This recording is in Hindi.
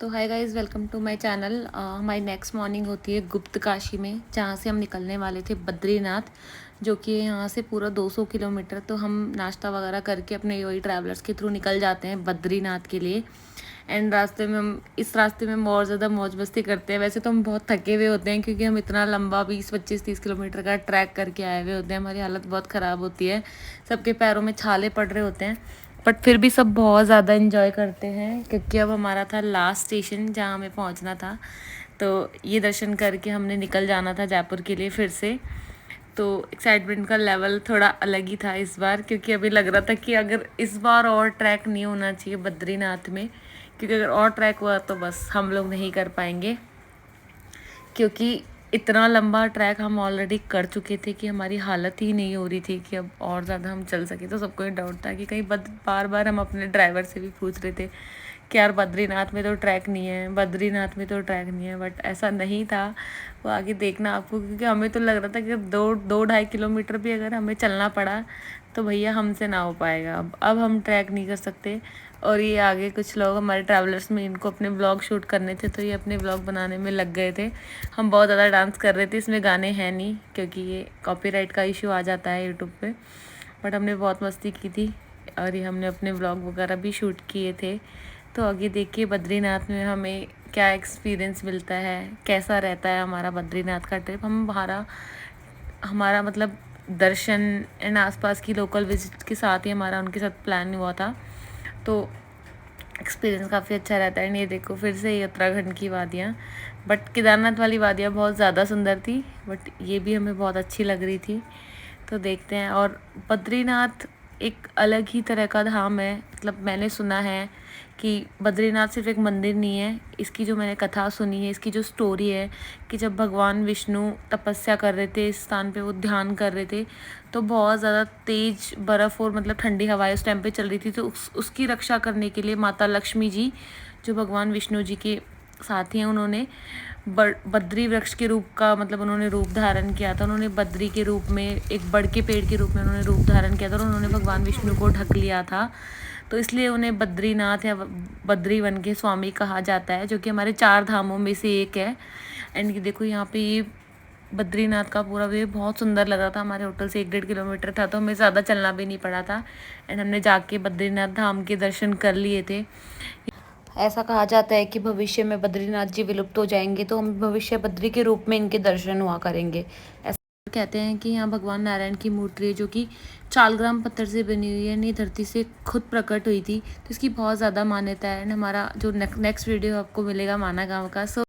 तो hi guys, welcome to my channel. हमारी नेक्स्ट मॉर्निंग होती है गुप्त काशी में, जहाँ से हम निकलने वाले थे बद्रीनाथ, जो कि यहाँ से पूरा 200 किलोमीटर। तो हम नाश्ता वगैरह करके अपने वही ट्रैवलर्स के थ्रू निकल जाते हैं बद्रीनाथ के लिए। एंड रास्ते में हम इस रास्ते में बहुत ज़्यादा मौज मस्ती करते हैं। वैसे तो हम बहुत थके हुए होते हैं, क्योंकि हम इतना लंबा 20-25-30 किलोमीटर का ट्रैक करके आए हुए होते हैं। हमारी हालत बहुत ख़राब होती है, सबके पैरों में छाले पड़ रहे होते हैं, बट फिर भी सब बहुत ज़्यादा इन्जॉय करते हैं, क्योंकि अब हमारा था लास्ट स्टेशन जहाँ हमें पहुँचना था। तो ये दर्शन करके हमने निकल जाना था जयपुर के लिए फिर से। तो एक्साइटमेंट का लेवल थोड़ा अलग ही था इस बार, क्योंकि अभी लग रहा था कि अगर इस बार और ट्रैक नहीं होना चाहिए बद्रीनाथ में, क्योंकि अगर और ट्रैक हुआ तो बस हम लोग नहीं कर पाएंगे, क्योंकि इतना लंबा ट्रैक हम ऑलरेडी कर चुके थे कि हमारी हालत ही नहीं हो रही थी कि अब और ज़्यादा हम चल सके। तो सबको ये डाउट था कि कहीं बार बार हम अपने ड्राइवर से भी पूछ रहे थे कि यार बद्रीनाथ में तो ट्रैक नहीं है, बद्रीनाथ में तो ट्रैक नहीं है, बट ऐसा नहीं था। वो आगे देखना आपको, क्योंकि हमें तो लग रहा था कि 2-2.5 किलोमीटर भी अगर हमें चलना पड़ा तो भैया हमसे ना हो पाएगा। अब हम ट्रैक नहीं कर सकते। और ये आगे कुछ लोग हमारे ट्रैवलर्स में, इनको अपने ब्लॉग शूट करने थे, तो ये अपने ब्लॉग बनाने में लग गए थे। हम बहुत ज़्यादा डांस कर रहे थे। इसमें गाने हैं नहीं, क्योंकि ये कॉपीराइट का इशू आ जाता है यूट्यूब पे, बट हमने बहुत मस्ती की थी और ये हमने अपने ब्लॉग वगैरह भी शूट किए थे। तो आगे देखिए बद्रीनाथ में हमें क्या एक्सपीरियंस मिलता है, कैसा रहता है हमारा बद्रीनाथ का ट्रिप। हमारा मतलब दर्शन एंड आसपास की लोकल विजिट के साथ ही हमारा उनके साथ प्लान हुआ था। तो एक्सपीरियंस काफ़ी अच्छा रहता है। ये देखो फिर से ये उत्तराखंड की वादियाँ, बट केदारनाथ वाली वादियाँ बहुत ज़्यादा सुंदर थी, बट ये भी हमें बहुत अच्छी लग रही थी। तो देखते हैं। और बद्रीनाथ एक अलग ही तरह का धाम है। मतलब मैंने सुना है कि बद्रीनाथ सिर्फ एक मंदिर नहीं है, इसकी जो मैंने कथा सुनी है, इसकी जो स्टोरी है कि जब भगवान विष्णु तपस्या कर रहे थे इस स्थान पे, वो ध्यान कर रहे थे, तो बहुत ज़्यादा तेज़ बर्फ़ और मतलब ठंडी हवाएं उस टाइम पे चल रही थी। तो उसकी रक्षा करने के लिए माता लक्ष्मी जी, जो भगवान विष्णु जी के साथी हैं, उन्होंने बद्री वृक्ष के रूप का मतलब उन्होंने रूप धारण किया था। उन्होंने बद्री के रूप में, एक बड़ के पेड़ के रूप में उन्होंने रूप धारण किया था, और उन्होंने भगवान विष्णु को ढक लिया था। तो इसलिए उन्हें बद्रीनाथ या बद्री वन के स्वामी कहा जाता है, जो कि हमारे 4 धामों में से एक है। एंड ये देखो यहाँ पे ये बद्रीनाथ का पूरा वे बहुत सुंदर लग रहा था। हमारे होटल से 1-1.5 किलोमीटर था, तो हमें ज़्यादा चलना भी नहीं पड़ा था। एंड हमने जाके बद्रीनाथ धाम के दर्शन कर लिए थे। ऐसा कहा जाता है कि भविष्य में बद्रीनाथ जी विलुप्त हो जाएंगे, तो हम भविष्य बद्री के रूप में इनके दर्शन हुआ करेंगे। ऐसा कहते हैं कि यहाँ भगवान नारायण की मूर्ति है, जो कि शालग्राम पत्थर से बनी हुई है, नहीं धरती से खुद प्रकट हुई थी। तो इसकी बहुत ज़्यादा मान्यता है। एंड हमारा जो नेक्स्ट वीडियो आपको मिलेगा माना गाँव का। सो